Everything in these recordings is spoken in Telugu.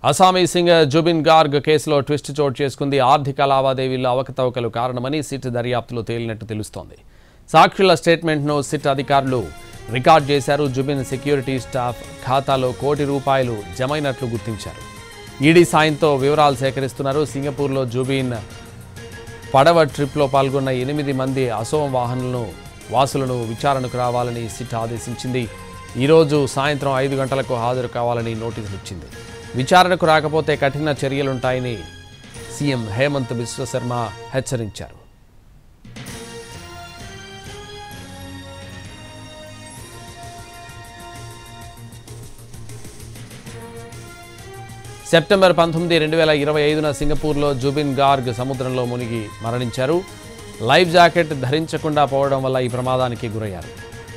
అసామీ సింగర్ జుబిన్ గార్గ్ కేసులో ట్విస్ట్ చోటు చేసుకుంది. ఆర్థిక లావాదేవీల్లో అవకతవకలు కారణమని సిట్ దర్యాప్తులో తేలినట్టు తెలుస్తోంది. సాక్షుల స్టేట్మెంట్ను సిట్ అధికారులు రికార్డ్ చేశారు. జుబిన్ సెక్యూరిటీ స్టాఫ్ ఖాతాలో ₹1 జమైనట్లు గుర్తించారు. ఈడీ సాయంతో వివరాలు సేకరిస్తున్నారు. సింగపూర్లో జుబిన్ పడవ ట్రిప్లో పాల్గొన్న 8 మంది అసోం వాసులను విచారణకు రావాలని సిట్ ఆదేశించింది. ఈరోజు సాయంత్రం 5 గంటలకు హాజరు కావాలని నోటీసులు ఇచ్చింది. విచారణకు రాకపోతే కఠిన చర్యలుంటాయని సీఎం హేమంత్ బిశ్వ శర్మ హెచ్చరించారు. సెప్టెంబర్ 19, 2025న సింగపూర్లో జుబిన్ గార్గ్ సముద్రంలో మునిగి మరణించారు. లైఫ్ జాకెట్ ధరించకుండా పోవడం వల్ల ఈ ప్రమాదానికి గురయ్యారు.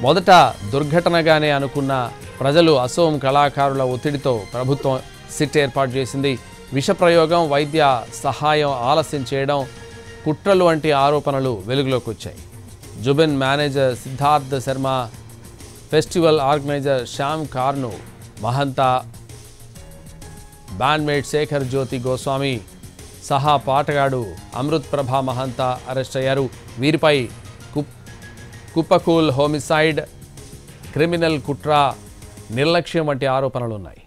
మొదట దుర్ఘటనగానే అనుకున్న ప్రజలు అసోం కళాకారుల ఒత్తిడితో ప్రభుత్వం సిట్ ఏర్పాటు చేసింది. విష ప్రయోగం, వైద్య సహాయం ఆలస్యం చేయడం, కుట్రలు వంటి ఆరోపణలు వెలుగులోకి వచ్చాయి. Zubeen manager Siddharth Sharma, festival organiser Shyamkanu Mahanta, bandmate Shekhar Jyoti Goswami సహా పాటగాడు అమృత్ ప్రభా మహంతా అరెస్ట్ అయ్యారు. వీరిపై కుప్పకూల్ హోమిసైడ్, క్రిమినల్ కుట్ర, నిర్లక్ష్యం వంటి ఆరోపణలున్నాయి.